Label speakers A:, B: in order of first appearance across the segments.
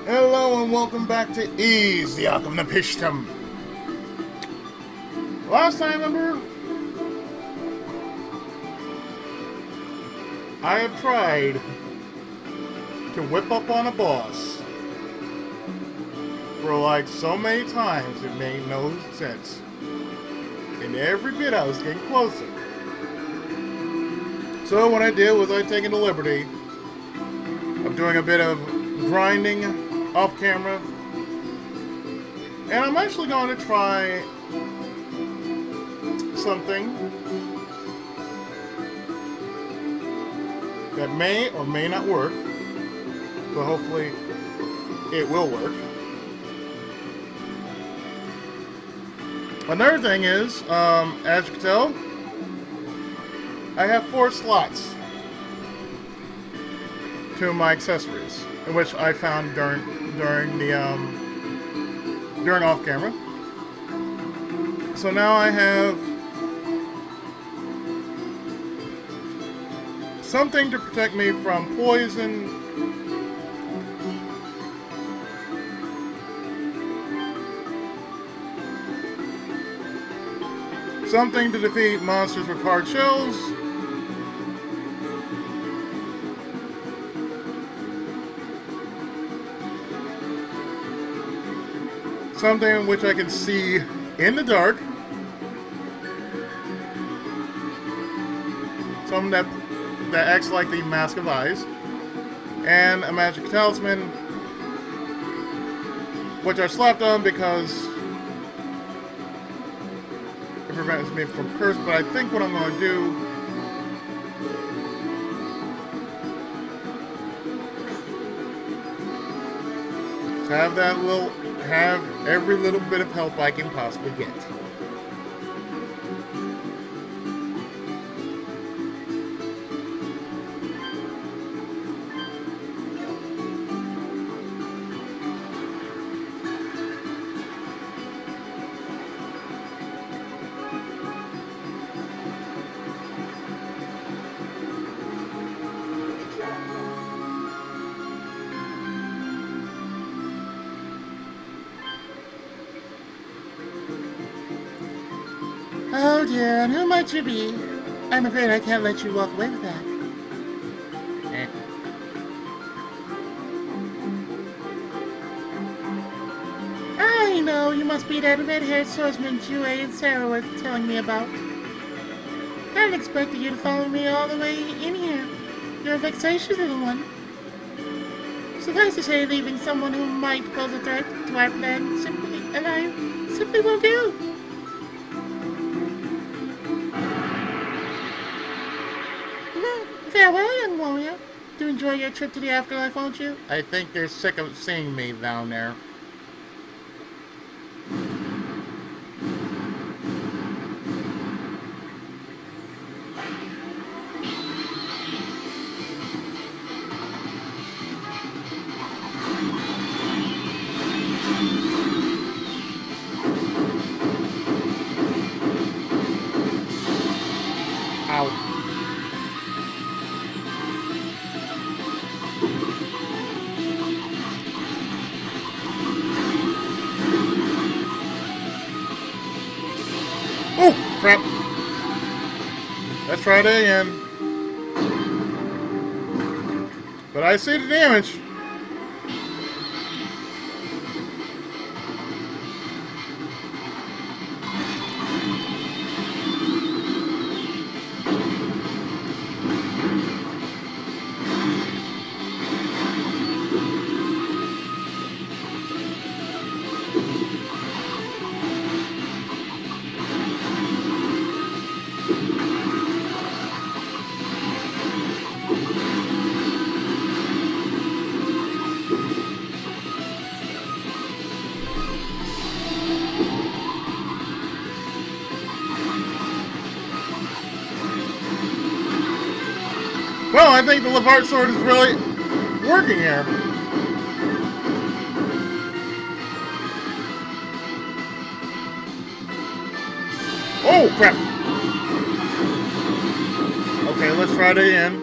A: Hello and welcome back to Easy of Napishtim. Last time, remember, I have tried to whip up on a boss for like so many times it made no sense. And every bit I was getting closer. So what I did was I taken the liberty of doing a bit of grinding off camera, and I'm actually going to try something that may or may not work, but hopefully it will work. Another thing is, as you can tell, I have 4 slots to my accessories, which I found during off camera. So now I have something to protect me from poison, something to defeat monsters with hard shells, something which I can see in the dark, something that acts like the Mask of Eyes, and a magic talisman, which I slapped on because it prevents me from curse. But I think what I'm going to do is have every little bit of help I can possibly get.
B: Oh dear, and who might you be? I'm afraid I can't let you walk away with that. I know, you must be that red-haired swordsman Jue and Sarah were telling me about. I hadn't expected you to follow me all the way in here. You're a vexatious little one. Suffice to say, leaving someone who might pose a threat to our plan simply won't do. Farewell, young warrior. Do enjoy your trip to the afterlife, won't you?
A: I think they're sick of seeing me down there. Ow. Oh, crap. Let's try it again. But I see the damage. Well, I think the Levart sword is really working here. Oh, crap. Okay, let's try it again.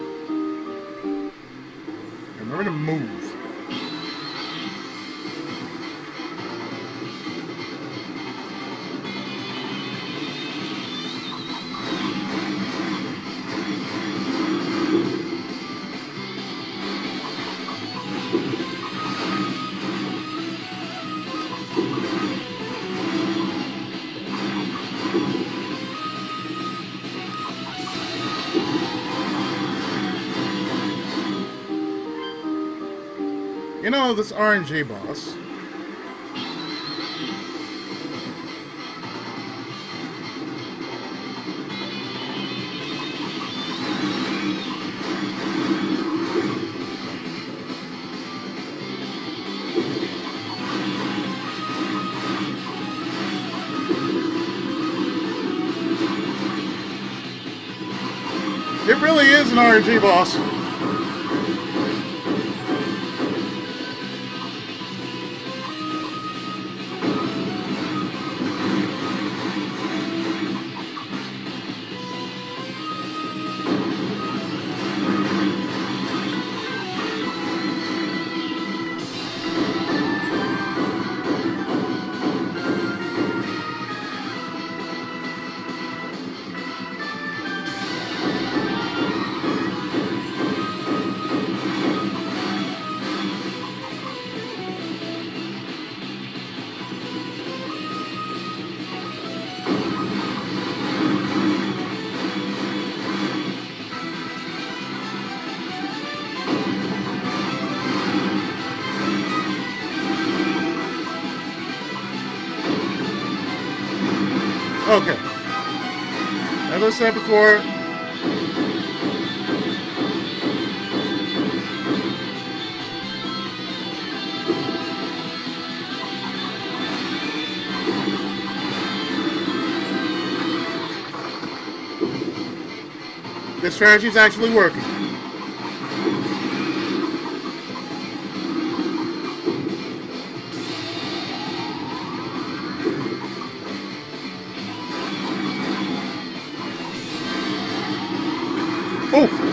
A: Remember to move. You know, this RNG boss. It really is an RNG boss. Okay. As I said before, this strategy is actually working. Oh!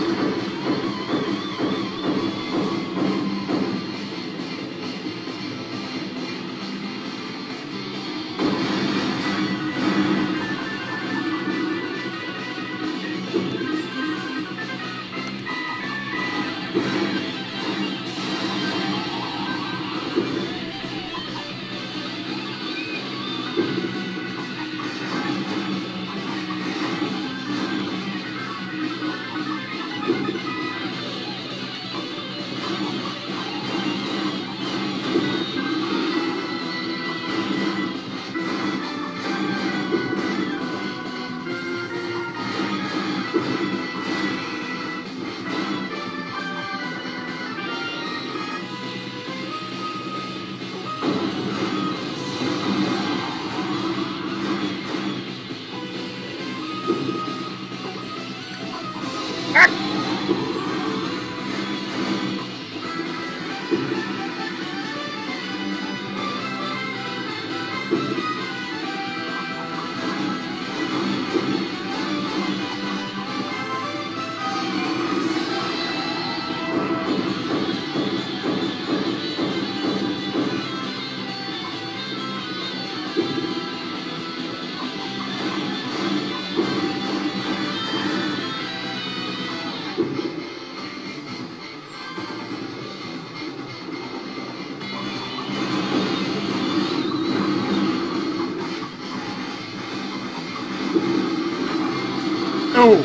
A: Oh!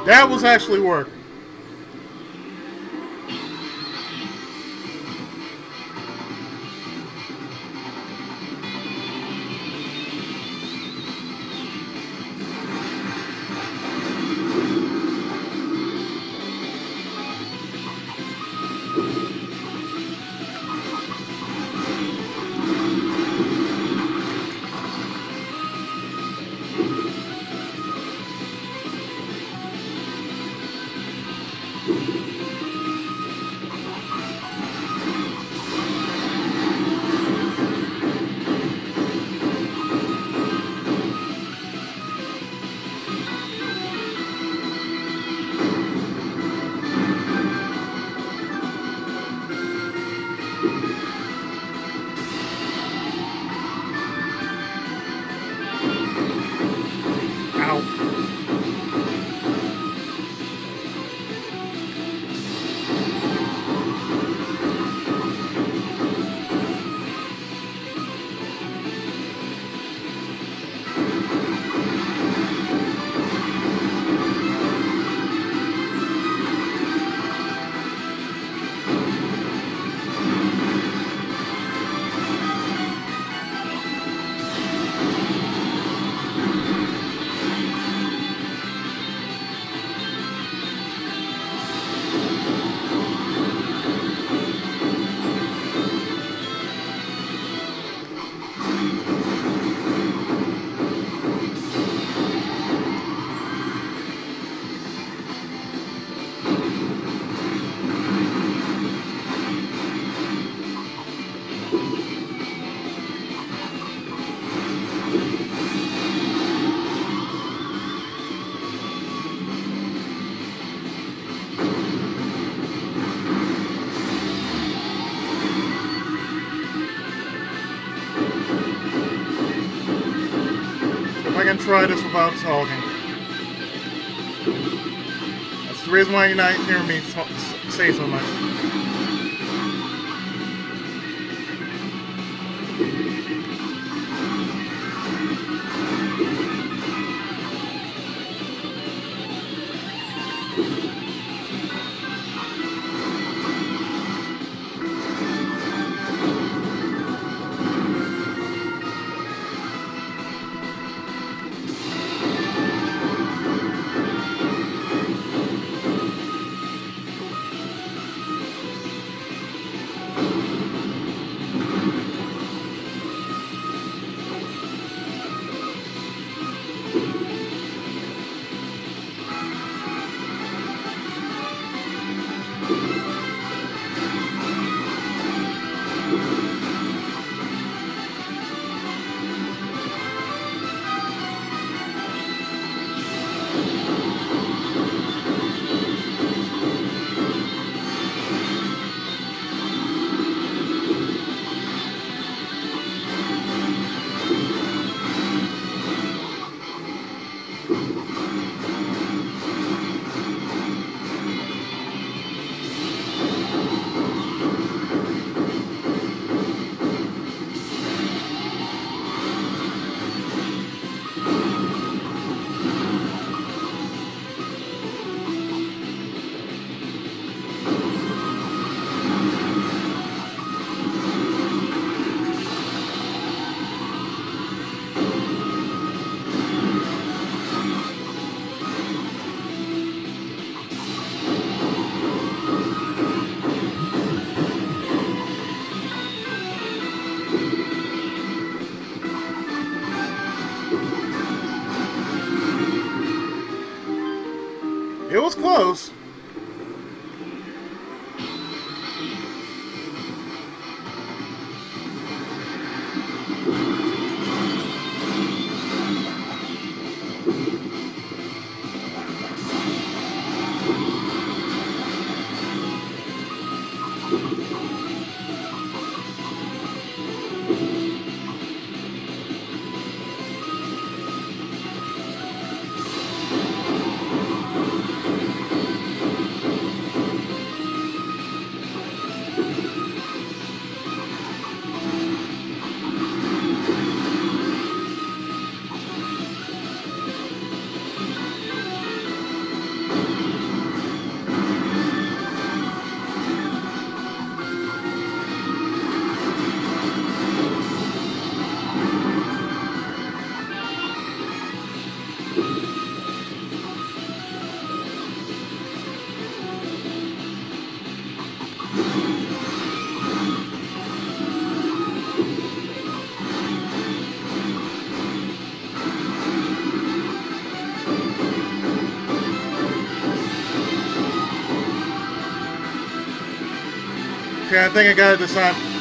A: That was actually working. can't try this without talking. That's the reason why you're not hearing me say so much. It was close. Okay, I think I got it this time.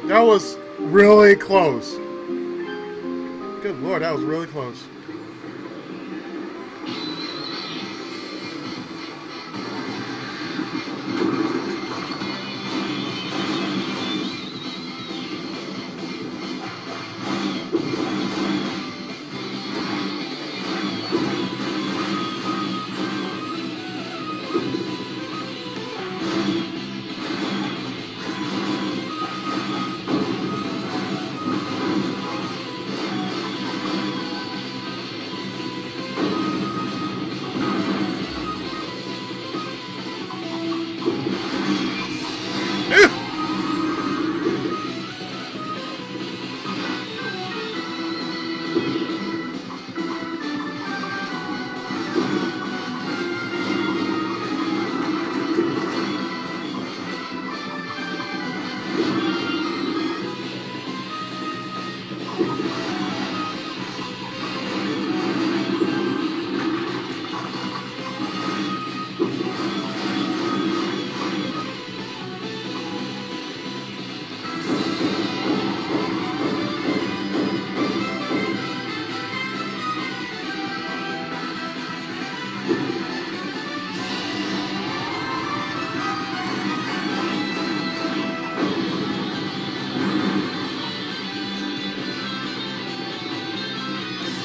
A: That was really close. Good lord, that was really close.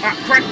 A: Ah, crap!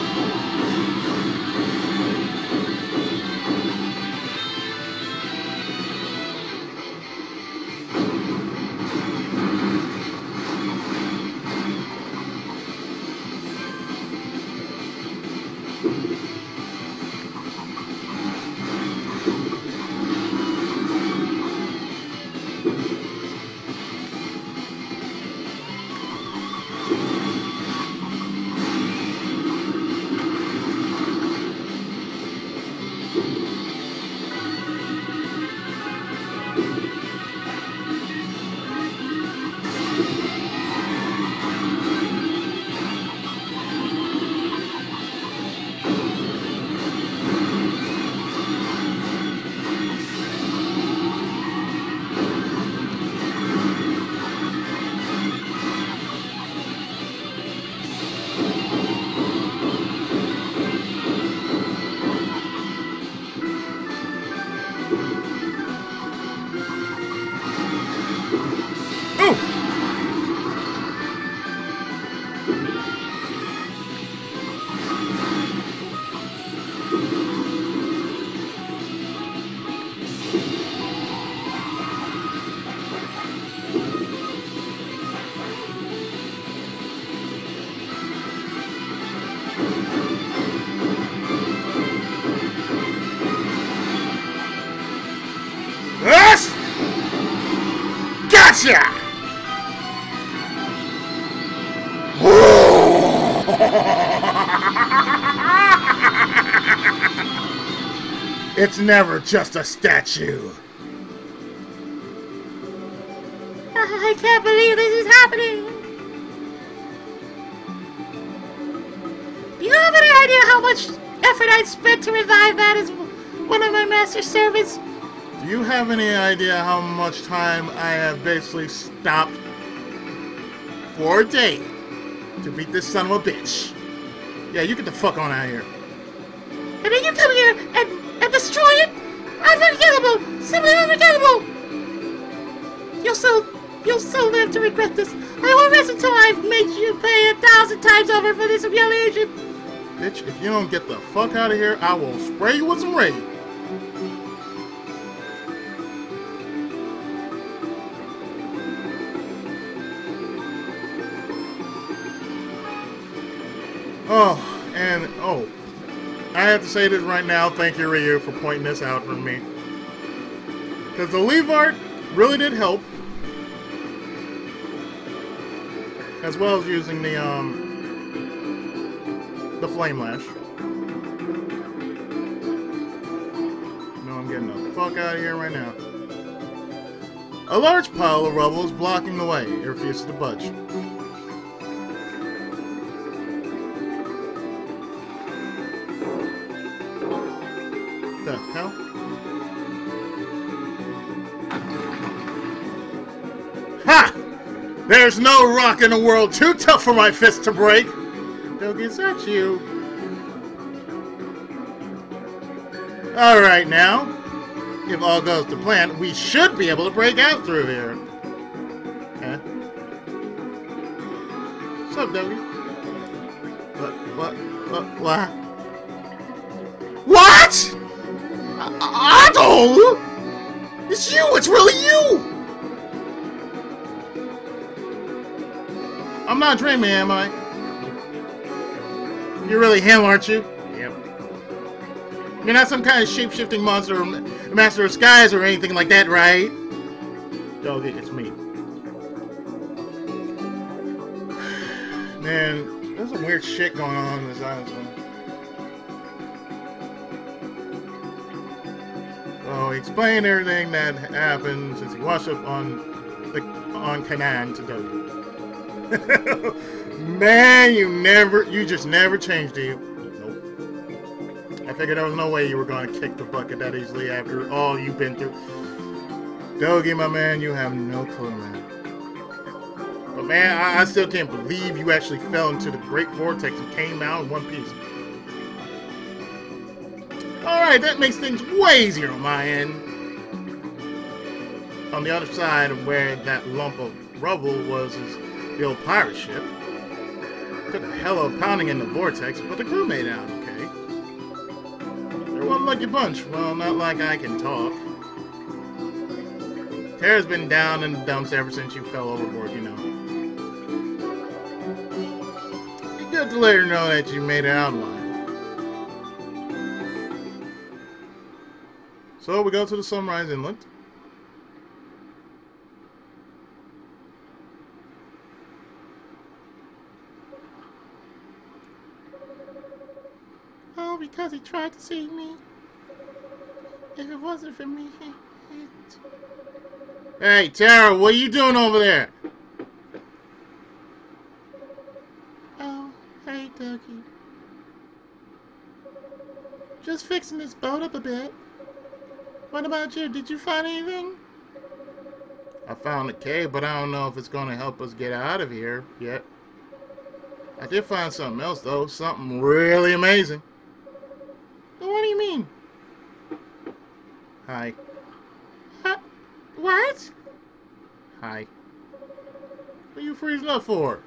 A: Yes! Gotcha! It's never just a statue.
B: I can't believe this is happening. Do you have any idea how much effort I spent to revive that as one of my master servants?
A: Do you have any idea how much time I have basically stopped for a day to beat this son of a bitch? Yeah, you get the fuck on out of here.
B: And then you come here and destroy it? Unforgettable! Simply unforgettable! You'll so live to regret this. I won't rest until I've made you pay 1,000 times over for this humiliation.
A: Bitch, if you don't get the fuck out of here, I will spray you with some raid. I have to say this right now. Thank you, Ryu, for pointing this out for me. Because the leaf art really did help. As well as using the flame lash. No, I'm getting the fuck out of here right now. A large pile of rubble is blocking the way. It refuses to budge. The hell? Ha! There's no rock in the world too tough for my fist to break. Dogi, is that you? Alright now, if all goes to plan, we should be able to break out through here. Okay. What's up, Dogi? What? What? Adol? It's you! It's really you! I'm not dreaming, am I? You're really him, aren't you? Yep. You're not some kind of shape-shifting monster or master of skies or anything like that, right? Dogi, it's me. Man, there's some weird shit going on in this island. So he explained everything that happened since he washed up on Canaan to Dogi. Man, you just never changed, do you? Nope. I figured there was no way you were going to kick the bucket that easily after all you've been through. Dogi, my man, you have no clue, man. But man, I still can't believe you actually fell into the Great Vortex and came out in one piece. Alright, that makes things way easier on my end. On the other side of where that lump of rubble was is the old pirate ship. Took a hell of a pounding in the vortex, but the crew made out okay. They're one lucky bunch. Well, not like I can talk. Tara's been down in the dumps ever since you fell overboard, you know. Be good to let her know that you made it out alive. So we go to the Sunrise Inlet.
B: Oh, because he tried to save me. If it wasn't for me,
A: Hey, Tara, what are you doing over there?
B: Oh, hey, Dougie. Just fixing this boat up a bit. What about you? Did you find anything?
A: I found a cave, but I don't know if it's going to help us get out of here yet. I did find something else, though. Something really amazing.
B: What do you mean?
A: Hi.
B: What?
A: Hi. What are you freezing up for?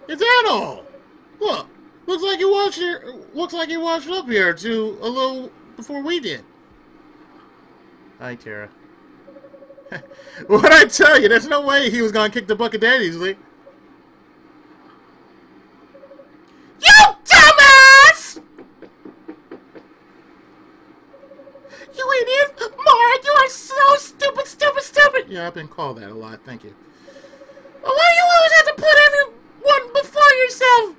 A: It's Adol! Look! Looks like you washed up here too a little before we did. Hi, Tara. What'd I tell you? There's no way he was gonna kick the bucket that easily.
B: You dumbass! You idiot! Mara, you are so stupid!
A: Yeah, I've been called that a lot, thank you.
B: Why do you always have to put everyone before yourself?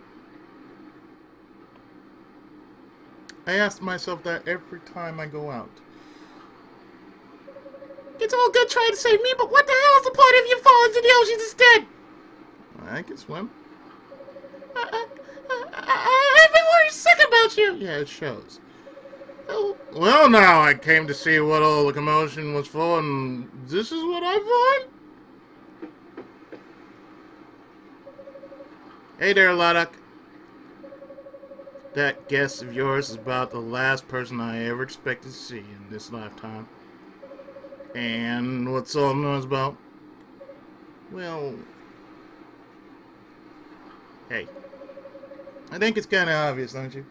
A: I ask myself that every time I go out.
B: It's all good trying to save me, but what the hell is the point if you fall into the ocean instead?
A: I can swim.
B: I've been worried sick about you.
A: Yeah, it shows.
B: Oh.
A: Well, now I came to see what all the commotion was for, and this is what I find? Hey there, Ladok. That guest of yours is about the last person I ever expected to see in this lifetime. And what's all the noise about? Well... Hey. I think it's kind of obvious, don't you?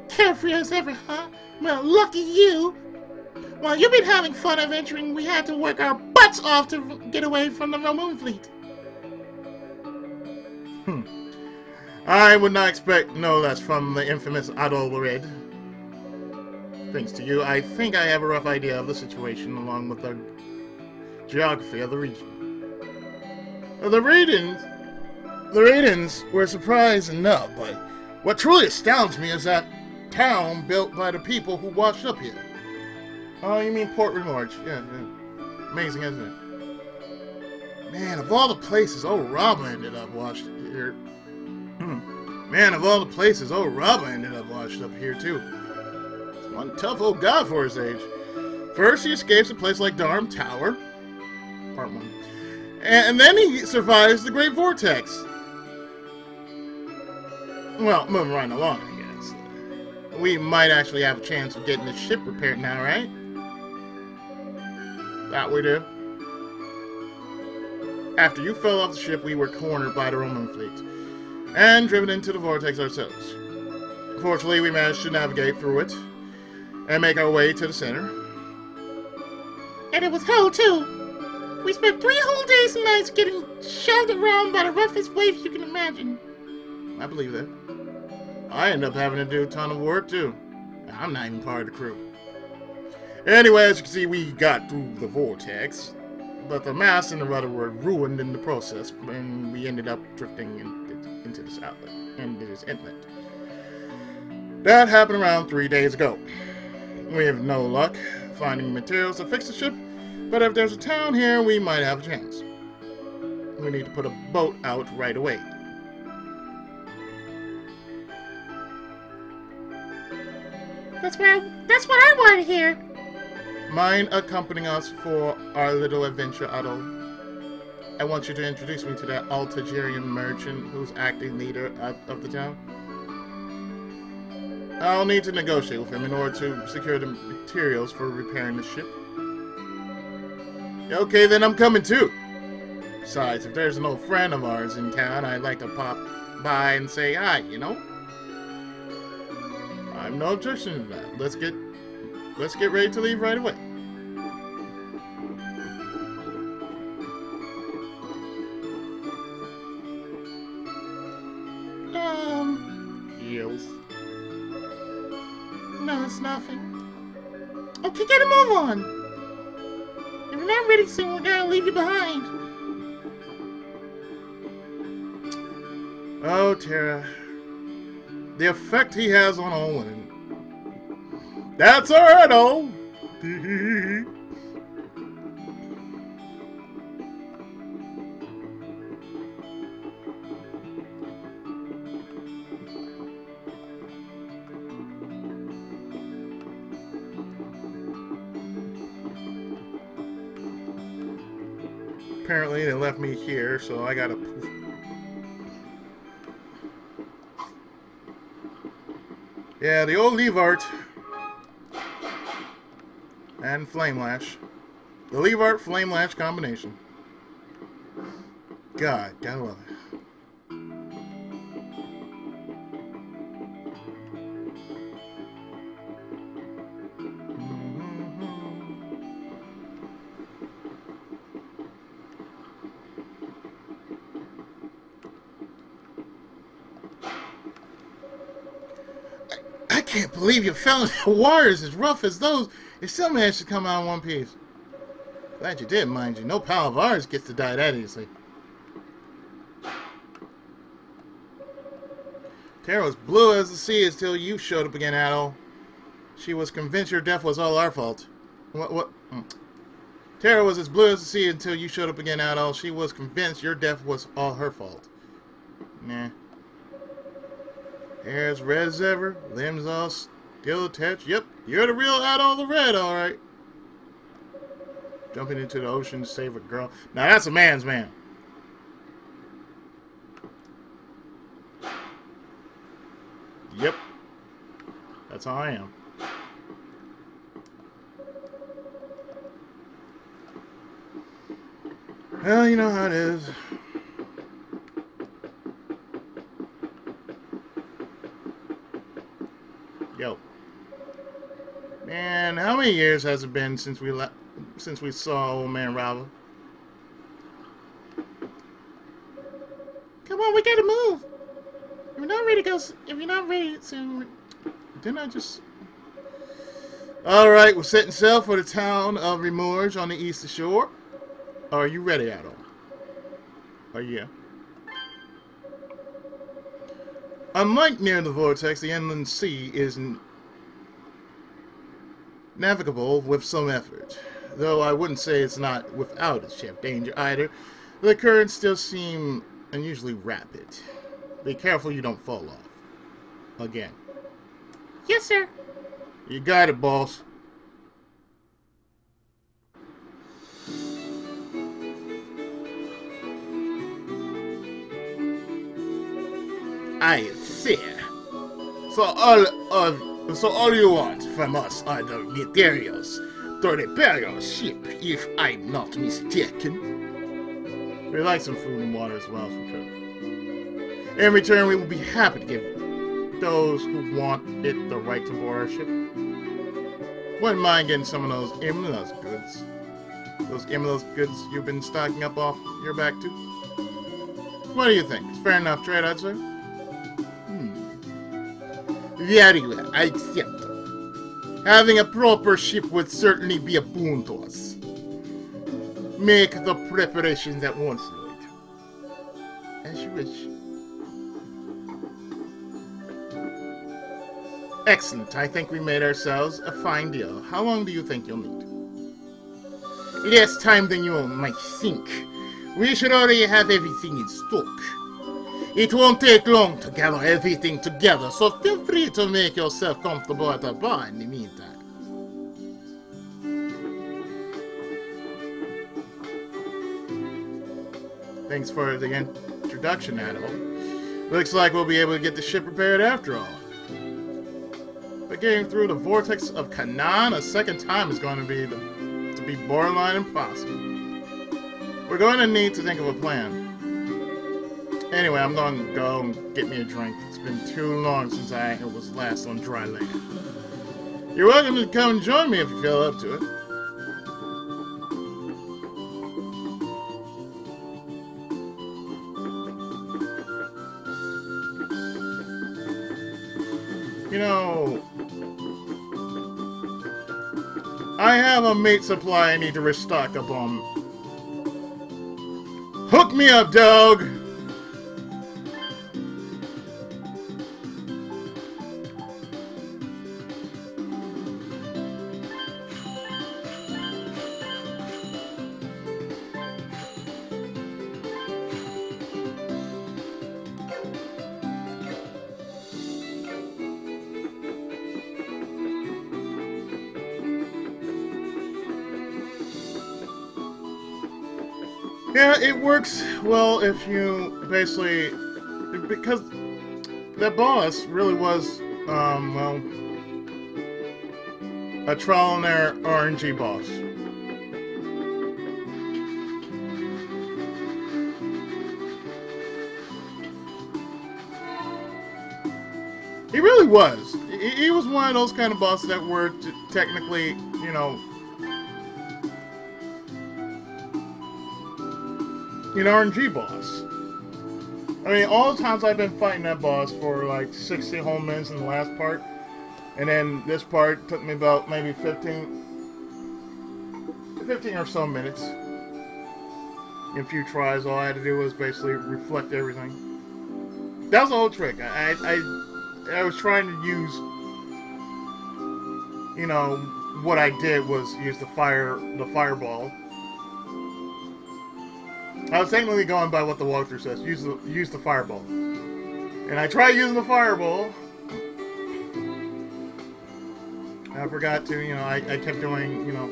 B: Carefree as ever, huh? Well, lucky you. While you've been having fun adventuring, we had to work our butts off to get away from the Roman fleet.
A: I would not expect no less from the infamous Adol. Thanks to you, I think I have a rough idea of the situation along with the geography of the region. The Raidens were surprised enough, but what truly astounds me is that town built by the people who washed up here. Oh, you mean Port Remarch? Yeah. Amazing, isn't it? Man, of all the places, Robba ended up washed here. Man, of all the places, Robba ended up washed up here too. One tough old guy for his age. First, he escapes a place like Darm Tower. Part 1. And then he survives the Great Vortex. Well, moving right along, I guess. We might actually have a chance of getting the ship repaired now, right? That we do. After you fell off the ship, we were cornered by the Roman fleet and driven into the vortex ourselves. Fortunately, we managed to navigate through it and make our way to the center.
B: And it was hell, too. We spent 3 whole days and nights getting shoved around by the roughest waves you can imagine.
A: I believe that. I ended up having to do a ton of work, too. I'm not even part of the crew. Anyway, as you can see, we got through the vortex, but the mast and the rudder were ruined in the process, and we ended up drifting into this outlet, into this inlet. That happened around 3 days ago. We have no luck finding materials to fix the ship, but if there's a town here, we might have a chance. We need to put a boat out right away.
B: That's what I want to hear.
A: Mind accompanying us for our little adventure, Adol? I want you to introduce me to that Altagerian merchant who's acting leader of the town. I'll need to negotiate with him in order to secure the materials for repairing the ship. Okay, then I'm coming too. Besides, if there's an old friend of ours in town, I'd like to pop by and say hi, you know? I've no objection to that. Let's get ready to leave right away. Yes.
B: No, it's nothing. Okay, get a move on. If you're not ready soon, we're gonna leave you behind.
A: Oh, Tara. The effect he has on all women. That's our Adol! Apparently they left me here, so I gotta poof. Yeah, the old Leavart and Flamelash. The Leavart Flamelash combination. God, gotta love it. I can't believe you fell into the waters as rough as those. You still managed to come out in one piece. Glad you did, mind you. No pal of ours gets to die that easily. Tara was blue as the sea until you showed up again, Adol. She was convinced your death was all our fault. What? Tara was as blue as the sea until you showed up again, Adol. She was convinced your death was all her fault. Nah. Hair as red as ever, limbs all still attached. Yep, you're the real Adol the Red, alright. Jumping into the ocean to save a girl. Now that's a man's man. Yep. That's how I am. Well, you know how it is. Yo. Man, how many years has it been since we saw old man Rava?
B: Come on, we gotta move. If you're not ready to go, if you're not ready soon,
A: didn't I just... Alright, we're setting sail for the town of Reunited on the eastern shore. Are you ready, Adol? Oh, yeah. Unlike near the vortex, the inland sea is navigable with some effort. Though I wouldn't say it's not without its share of danger either. The currents still seem unusually rapid. Be careful you don't fall off. Again.
B: Yes, sir.
A: You got it, boss. I see. So all you want from us are the materials to repair your ship, if I'm not mistaken. We'd like some food and water as well if we could. In return, we will be happy to give those who want it the right to board our ship. Wouldn't mind getting some of those Imla's goods. Those Imla's goods you've been stocking up off your back too. What do you think? It's fair enough trade, I'd say. Very well, I accept. Having a proper ship would certainly be a boon to us. Make the preparations at once, Lloyd. As you wish. Excellent. I think we made ourselves a fine deal. How long do you think you'll need? Less time than you might think. We should already have everything in stock. It won't take long to gather everything together, so feel free to make yourself comfortable at the bar in the meantime. Thanks for the introduction, Adol. Looks like we'll be able to get the ship repaired after all. But getting through the vortex of Canaan a second time is going to be borderline impossible. We're going to need to think of a plan. Anyway, I'm going to go and get me a drink. It's been too long since I was last on dry land. You're welcome to come and join me if you feel up to it. You know, I have a mate supply I need to restock up on. Hook me up, dog! Yeah, it works well if you basically, because that boss really was, well, a trial and error RNG boss. He really was. He was one of those kind of bosses that were technically, you know, an RNG boss. I mean, all the times I've been fighting that boss for like 60 whole minutes in the last part, and then this part took me about maybe 15 or so minutes. In a few tries, all I had to do was basically reflect everything. That was the whole trick. I was trying to use, you know, what I did was use the fireball. I was technically going by what the walkthrough says. Use the fireball. And I tried using the fireball. I forgot to, you know, I kept doing, you know,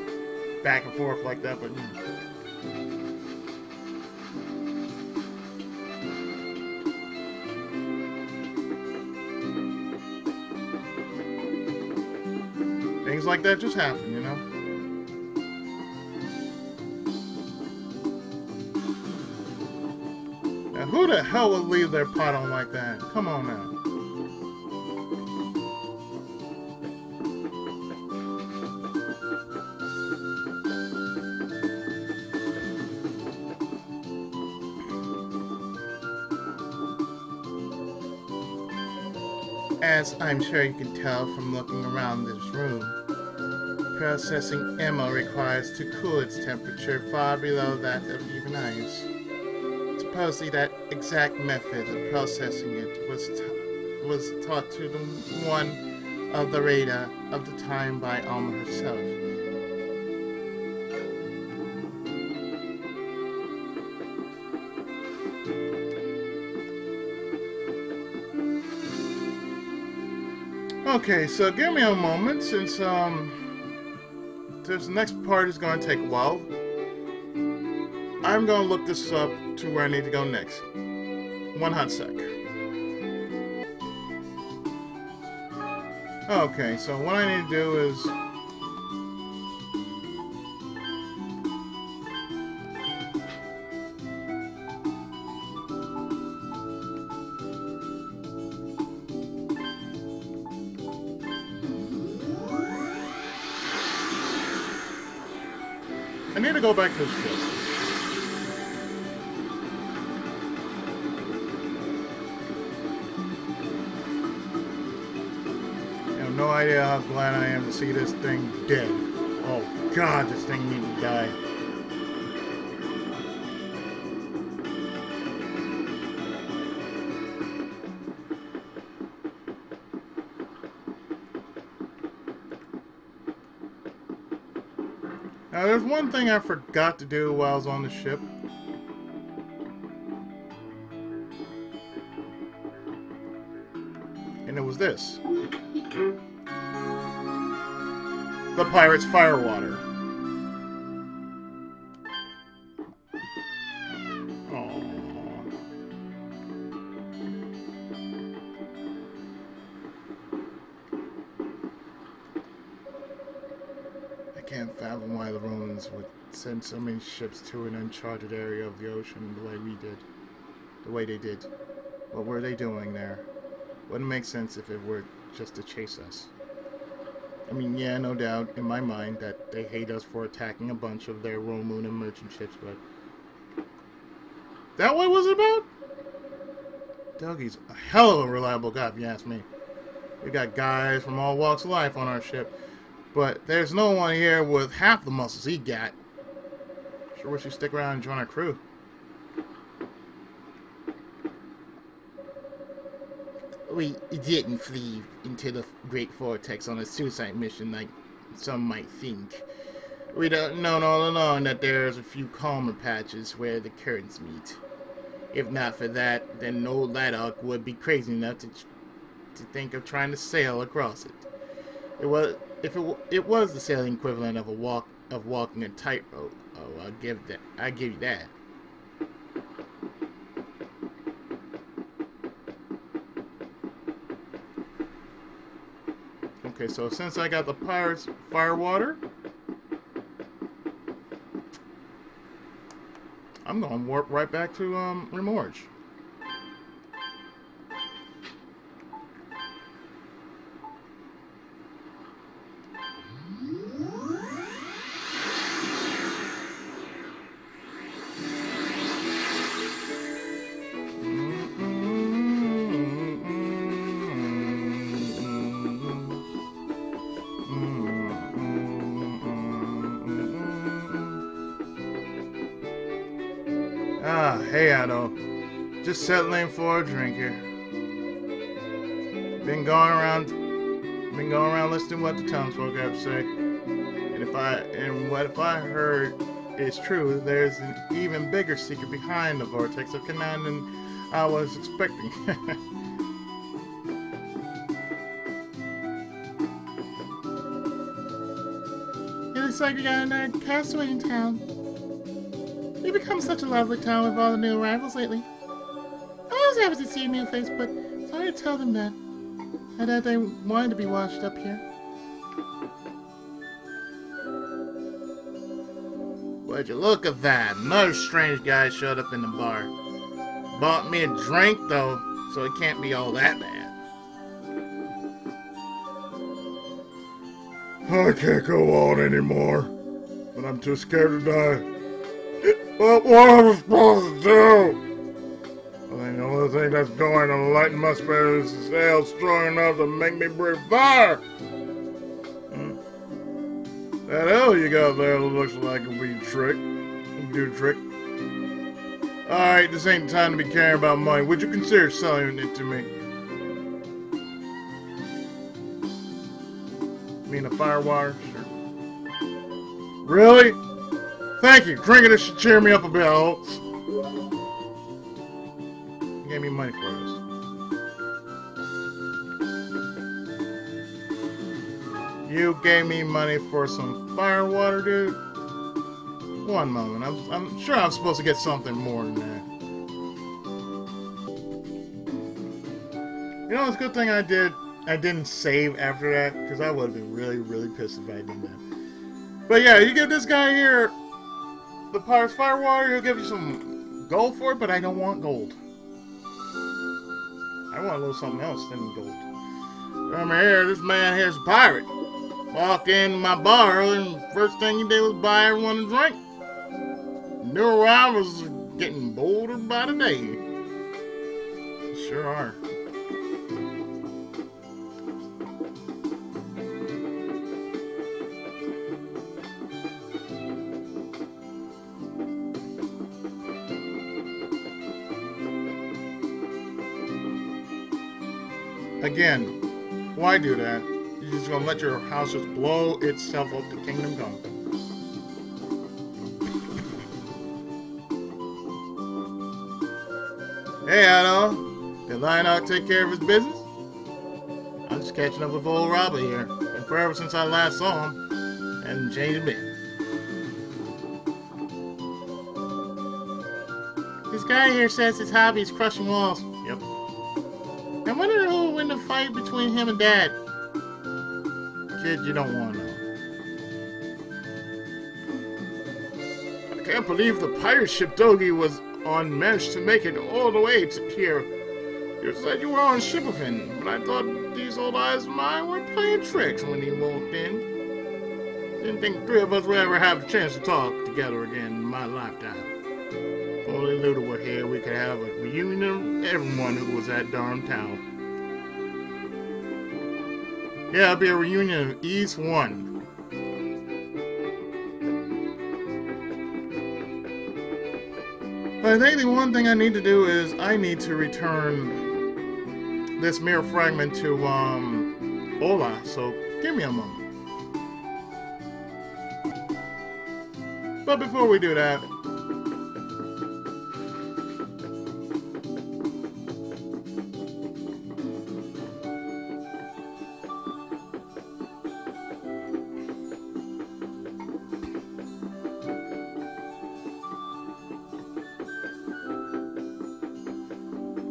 A: back and forth like that, but, you know. Things like that just happen, you know? Now, who the hell would leave their pot on like that? Come on now. As I'm sure you can tell from looking around this room, processing ammo requires to cool its temperature far below that of even ice. Supposedly that exact method of processing it was taught to the one of the radar of the time by Alma herself. Okay, so give me a moment since this next part is gonna take a while. I'm gonna look this up to where I need to go next. One hot sec. Okay, so what I need to do is I need to go back to the ship. I have no idea how glad I am to see this thing dead. Oh god, this thing needs to die. Now, there's one thing I forgot to do while I was on the ship. And it was this. The pirate's firewater. Aww. I can't fathom why the Romans would send so many ships to an uncharted area of the ocean the way we did. The way they did. What were they doing there? Wouldn't make sense if it were just to chase us. I mean, yeah, no doubt in my mind that they hate us for attacking a bunch of their Romulan and merchant ships, but... That what was it about? Dougie's a hell of a reliable guy, if you ask me. We got guys from all walks of life on our ship, but there's no one here with half the muscles he got. Sure wish you'd stick around and join our crew. We didn't flee into the Great Vortex on a suicide mission like some might think. We'd known all along that there's a few calmer patches where the currents meet. If not for that, then old Laddock would be crazy enough to think of trying to sail across it. It was the sailing equivalent of walking a tightrope. Oh, I'll give you that. Okay, so since I got the pirate's firewater, I'm gonna warp right back to Remorge. Ah, hey Adol. Just settling for a drink here. Been going around listening to what the townsfolk have to say. And what if I heard is true, there's an even bigger secret behind the vortex of Canaan than I was expecting.
B: It looks like we got another castaway in town. We've become such a lovely town with all the new arrivals lately. I was happy to see a new face, but it's hard to tell them that. I thought they wanted to be washed up here.
A: Would you look at that? Another strange guy showed up in the bar. Bought me a drink, though, so it can't be all that bad.
C: I can't go on anymore, but I'm too scared to die. But what am I supposed to do? I think the only thing that's going to lighten my spirit is the sail strong enough to make me breathe fire. That hell you got there looks like a wee trick. Do a trick. Alright, this ain't the time to be caring about money. Would you consider selling it to me? You mean a firewater? Sure. Really? Thank you. Drinking this should cheer me up a bit, I hope. You gave me money for this.
A: You gave me money for some fire water, dude. One moment. I'm sure I'm supposed to get something more than that. You know, it's a good thing I didn't save after that, because I would have been really, really pissed if I did that. But yeah, you give this guy here the Pirate's Fire Water, he'll give you some gold for it, but I don't want gold. I want a little something else than gold. Come here, this man here's a pirate. Walked in my bar and first thing he did was buy everyone a drink. Knew I was getting bolder by the day. Sure are. Again, why do that? You're just gonna let your house just blow itself up to Kingdom Come. Hey, Adol. Did Lionel take care of his business? I'm just catching up with old Robert here. Been forever since I last saw him. Hasn't changed a bit.
B: This guy here says his hobby is crushing walls.
A: Yep.
B: I wonder who will win the fight between him and Dad.
A: Kid, you don't want to know. I can't believe the pirate ship Dogi was on managed to make it all the way to here. You said you were on Shipperfin, but I thought these old eyes of mine were playing tricks when he walked in. Didn't think the three of us would ever have the chance to talk together again in my lifetime. If only Luda were here, we could have a reunion of everyone who was at darn town. Yeah, it'll be a reunion of East 1. I think the one thing I need to do is I need to return this mirror fragment to Ola, so give me a moment. But before we do that,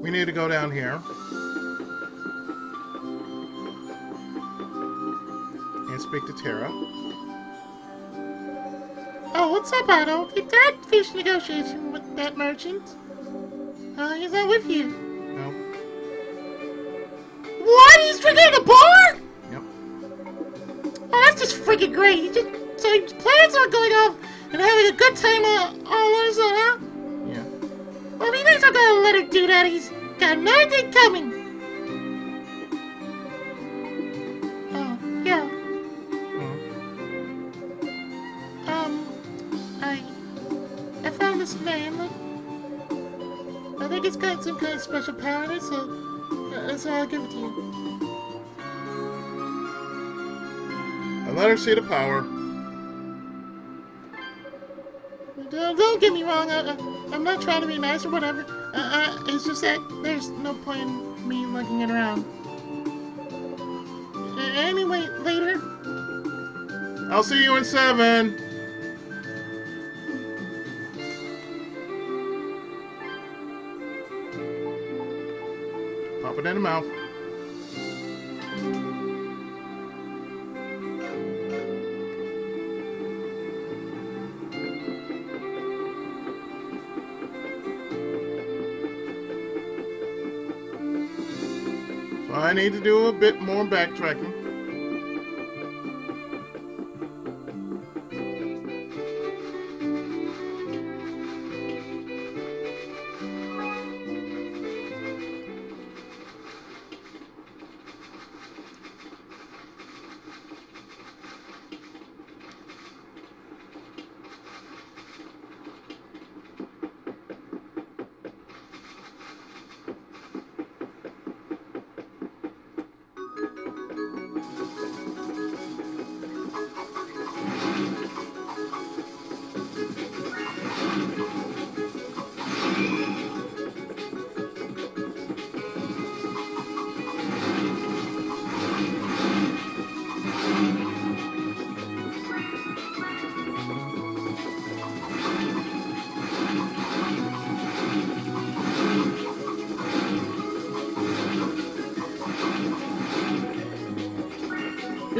A: we need to go down here and speak to Terra.
B: Oh, what's up, Adol? Did Dad finish negotiation with that merchant? He's not with you.
A: No.
B: What? He's drinking at the bar?
A: Yep.
B: Oh, that's just freaking great. So his plans are going off and having a good time all on his own, huh?
A: Yeah.
B: Well, if he thinks I'm gonna let her do that, he's got another thing coming. Oh, yeah. I found this man. I think it's got some kind of special power in it, so I'll give it to you.
A: And let her see the power.
B: Don't get me wrong. I'm not trying to be nice or whatever. It's just that there's no point in me looking it around. Anyway, later.
A: I'll see you in 7. Pop it in the mouth. So I need to do a bit more backtracking.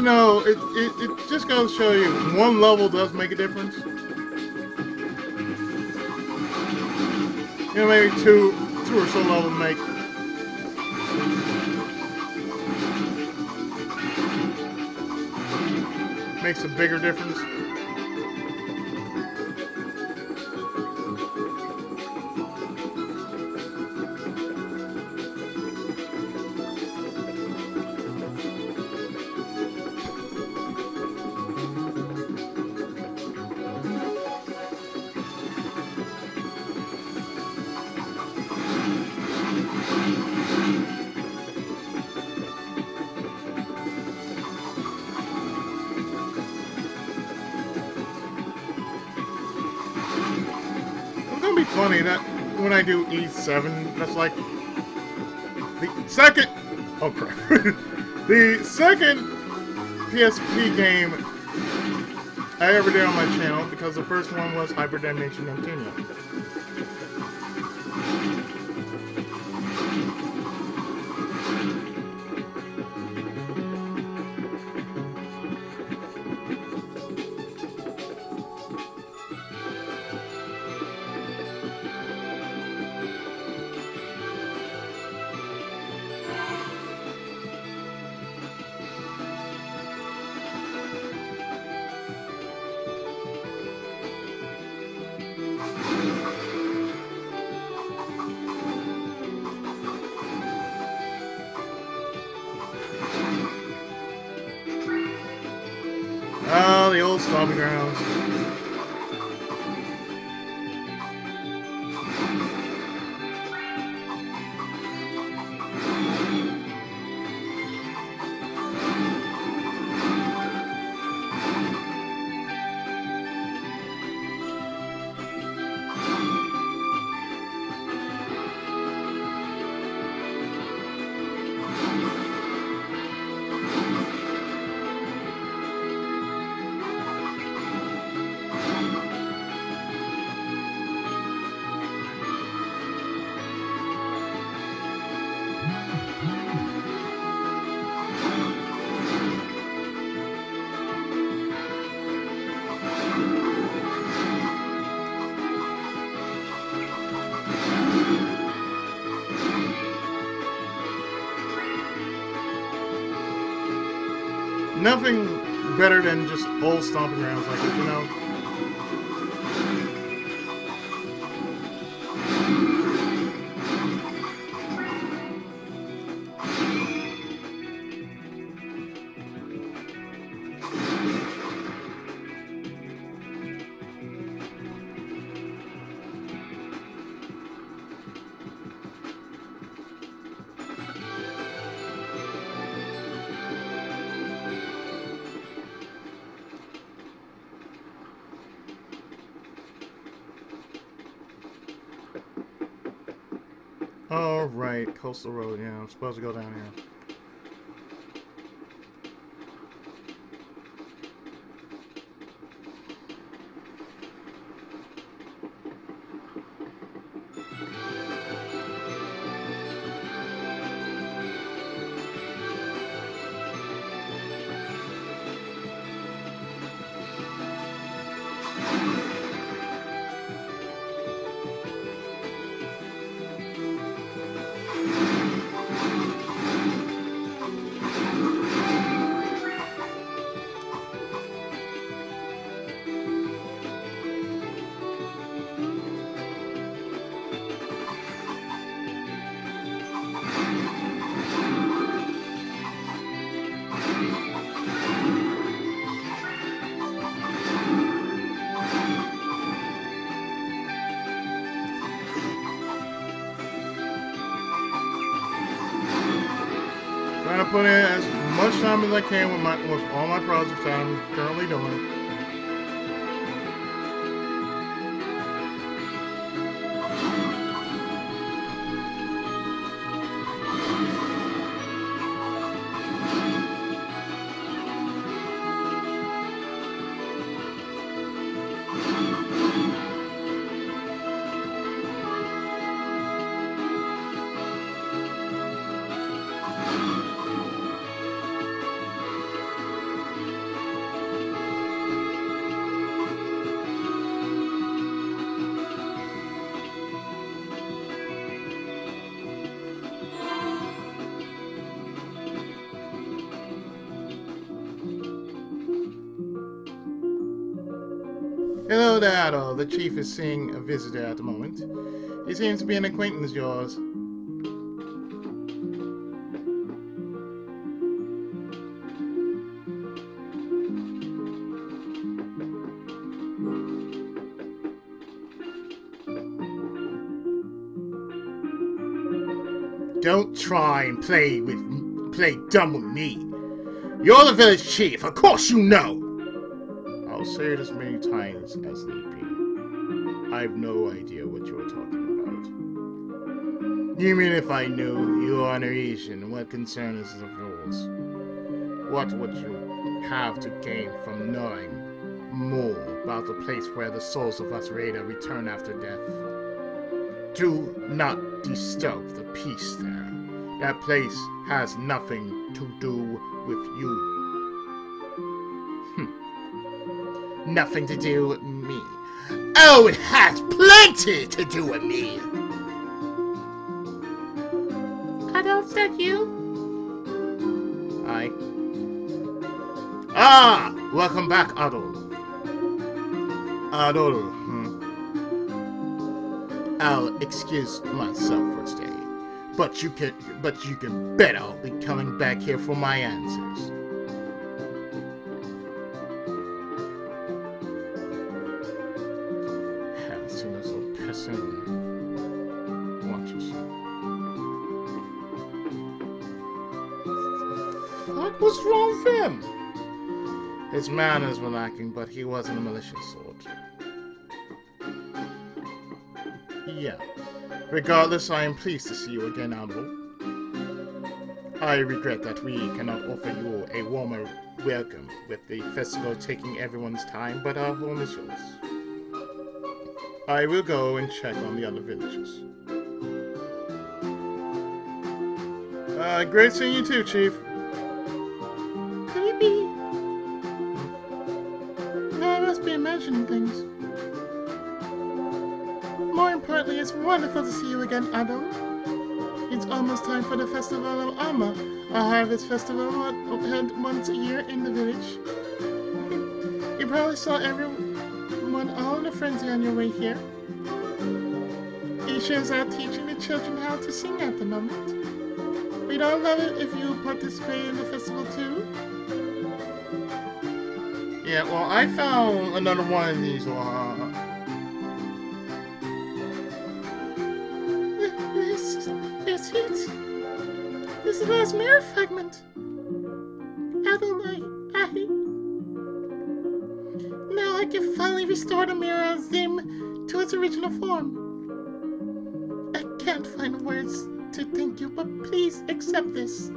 A: know, it just goes to show you, one level does make a difference. You know, maybe two or so levels makes a bigger difference. Funny that when I do E7, that's like the second. Oh crap! The second PSP game I ever did on my channel, because the first one was Hyper Damnation Neptunia. Oh, the old stomping grounds. Nothing better than just old stomping grounds like this, you know? Oh, right. Coastal Road. Yeah, I'm supposed to go down here. Trying to put in as much time as I can with all my projects that I'm currently doing. Hello there, Adol. The chief is seeing a visitor at the moment. He seems to be an acquaintance of yours. Don't try and play dumb with me. You're the village chief, of course you know! I'll say it as many times as need be. I have no idea what you're talking about. You mean if I knew you are an Asian, what concern is of yours? What would you have to gain from knowing more about the place where the souls of us Raider return after death? Do not disturb the peace there. That place has nothing to do with you. Nothing to do with me. Oh, it has plenty to do with me!
B: Adol, is that you?
A: Aye. Ah! Welcome back, Adol. Adol, I'll excuse myself for today. But you can bet I'll be coming back here for my answers. Haven't seen this little person. Watch yourself. What was wrong with him? His manners were lacking, but he wasn't a malicious sort. Yeah. Regardless, I am pleased to see you again, Adol. I regret that we cannot offer you a warmer welcome with the festival taking everyone's time, but our home is yours. I will go and check on the other villagers. Great seeing you too, Chief.
B: Could it be? No, I must be imagining things. More importantly, it's wonderful to see you again, Adol. It's almost time for the Festival of Amma, a harvest festival held once a year in the village. You probably saw everyone all in a frenzy on your way here. Isha's out teaching the children how to sing at the moment. We'd all love it if you participate in the festival too.
A: Yeah, well, I found another one of these.
B: This is the last mirror fragment. Adol, now I can finally restore the mirror of Zim to its original form. I can't find words to thank you, but please accept this.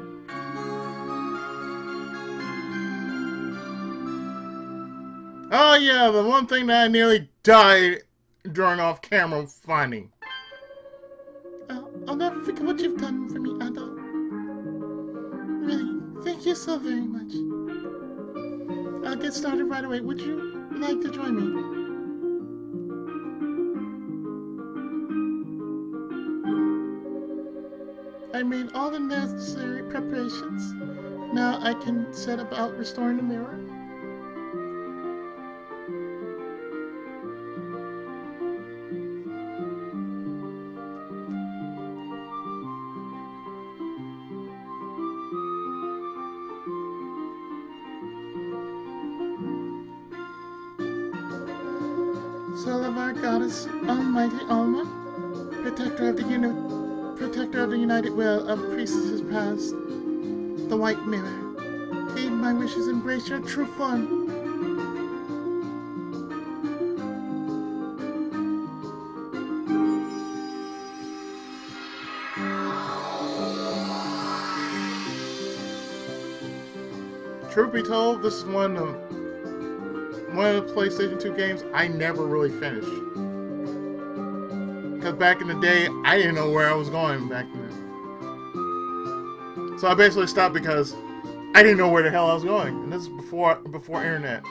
A: Oh yeah, the one thing that I nearly died during off-camera finding.
B: I'll never forget what you've done for me, Adol. Really, thank you so very much. I'll get started right away. Would you like to join me? I made all the necessary preparations. Now I can set about restoring the mirror. Soul of our goddess, Almighty Alma, protector of the United Will of priestesses past, the White Mirror, heed my wishes, embrace your true form.
A: Truth be told, this is one of the PlayStation 2 games I never really finished. Because back in the day, I didn't know where I was going back then. So I basically stopped because I didn't know where the hell I was going. And this is before internet.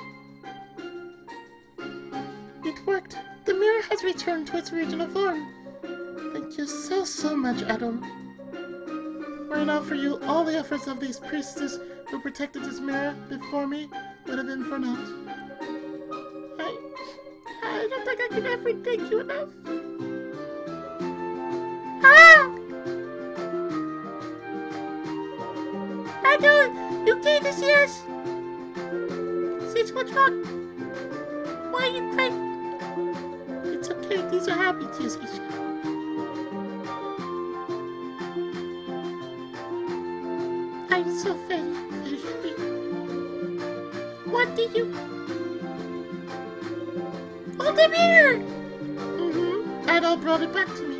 B: It worked. The mirror has returned to its original form. Thank you so much, Adol. Were it not for you, all the efforts of these priestesses who protected this mirror before me would have been for naught. could ever thank you enough. Ah! Adol, you came to see us? Sis, what's wrong? Why are you crying? It's okay, these are happy tears, Isha. I'm so very, very happy. What did you... Oh, the mirror! Adol brought it back to me.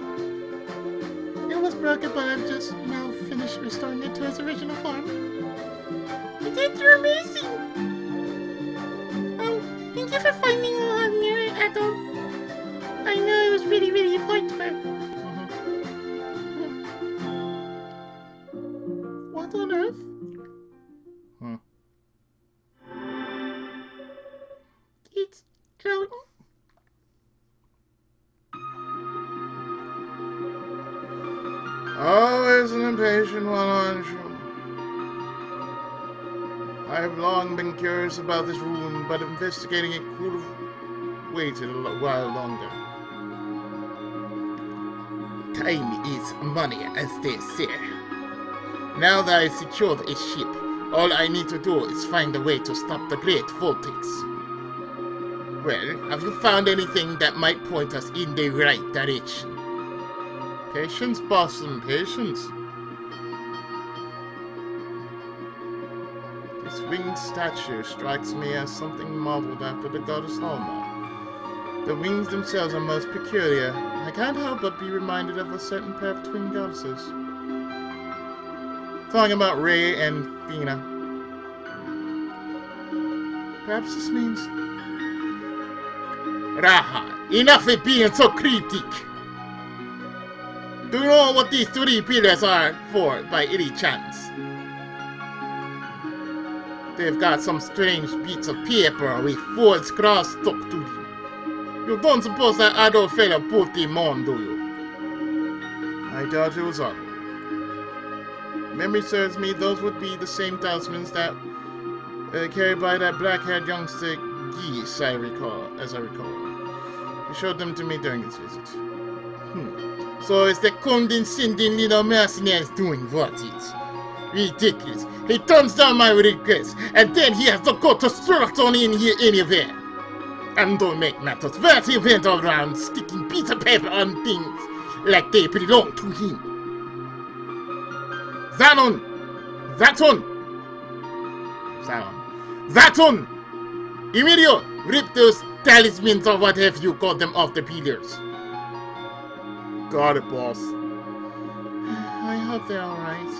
B: It was broken, but I've just now finished restoring it to its original form. You did, you're amazing! Oh, thank you for finding a mirror, Adol. I know it was really, really important for her. What on earth? It's glowing.
A: Always an impatient one, aren't you? I have long been curious about this rune, but investigating it could have waited a while longer. Time is money, as they say. Now that I've secured a ship, all I need to do is find a way to stop the Great Vortex. Well, have you found anything that might point us in the right direction? Patience, Boston, patience. This winged statue strikes me as something modeled after the goddess Alma. The wings themselves are most peculiar. I can't help but be reminded of a certain pair of twin goddesses. Talking about Ray and Fina. Perhaps this means... Raha, enough of being so cryptic! Do you know what these three pillars are for, by any chance? They've got some strange bits of paper with forged cross stuck to them. You don't suppose that Adol fella put them on, do you? I doubt it was Adol. Memory serves me, those would be the same talismans that carried by that black-haired youngster Geese, as I recall. He showed them to me during his visit. So it's the condescending little mercenaries doing what is ridiculous. He turns down my request, and then he has to go to strut on in here anywhere. And don't make matters worse, he went around sticking piece of paper on things like they belong to him. Zanon! Zaton! Emilio, rip those talismans or what have you called them off the pillars. Got it, boss. I hope they're alright.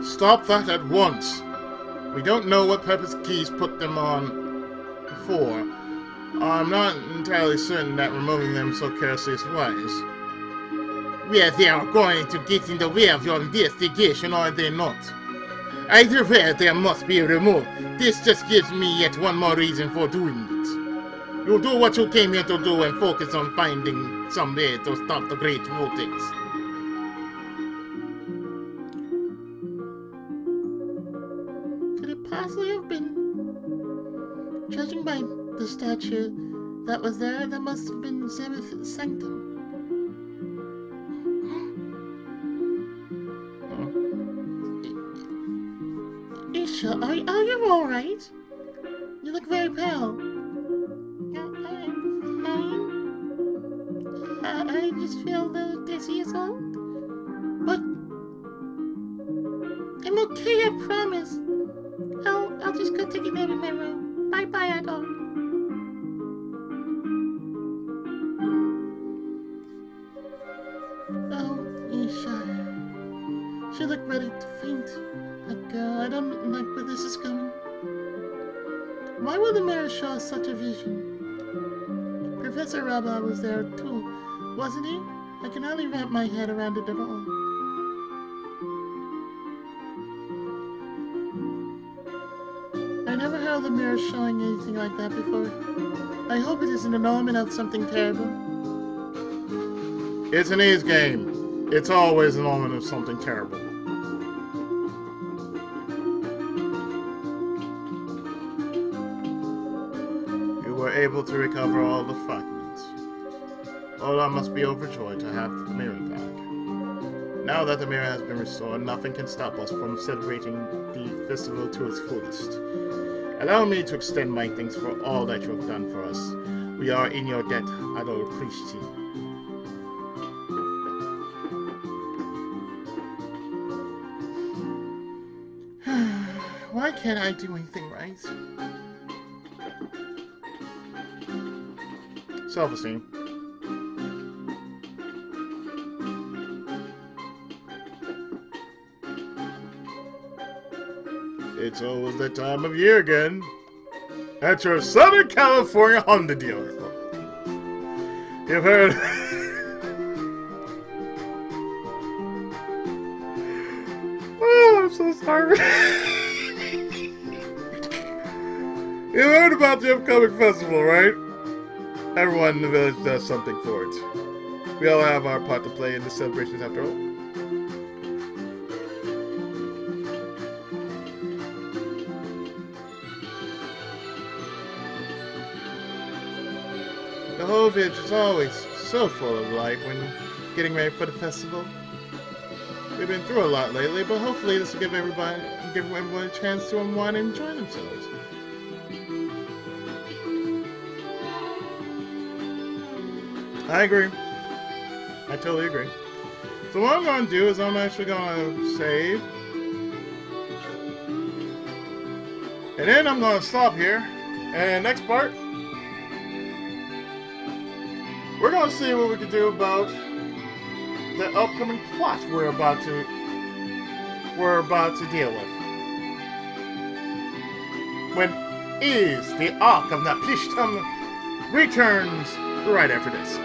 A: Stop that at once. We don't know what purpose Geese put them on for. I'm not entirely certain that removing them so carelessly is wise. Whether they are going to get in the way of your investigation or they're not. Either way, they must be removed. This just gives me yet one more reason for doing it. You do what you came here to do and focus on finding some way to stop the Great Vortex.
B: Could it possibly have been... Judging by the statue that was there, that must have been Zenith's sanctum. Isha, are you alright? You look very pale. I'm fine. I just feel a little dizzy is all. But I'm okay, I promise. I'll just go take a nap in my room. Bye-bye, Adol. Oh, Isha. She looked ready to faint. I don't like where this is going. Why would the mirror show us such a vision? Professor Rabba was there too, wasn't he? I can hardly wrap my head around it at all. I never heard of the mirror showing anything like that before. I hope it isn't an omen of something terrible.
A: It's an A's game. It's always an omen of something terrible. able to recover all the fragments. Ola must be overjoyed to have the mirror back. Now that the mirror has been restored, nothing can stop us from celebrating the festival to its fullest. Allow me to extend my thanks for all that you have done for us. We are in your debt, Adol Plishti.
B: Why can't I do anything right?
A: Self-esteem. It's always that time of year again. At your Southern California Honda dealer. You've heard... Oh, I'm so sorry. You heard about the upcoming festival, right? Everyone in the village does something for it. We all have our part to play in the celebrations after all. The whole village is always so full of life when getting ready for the festival. We've been through a lot lately, but hopefully this will give everyone a chance to unwind and enjoy themselves. I agree. I totally agree. So what I'm going to do is I'm actually going to save. And then I'm going to stop here. And next part, we're going to see what we can do about the upcoming plot we're about to deal with. When is the Ark of Napishtim returns right after this.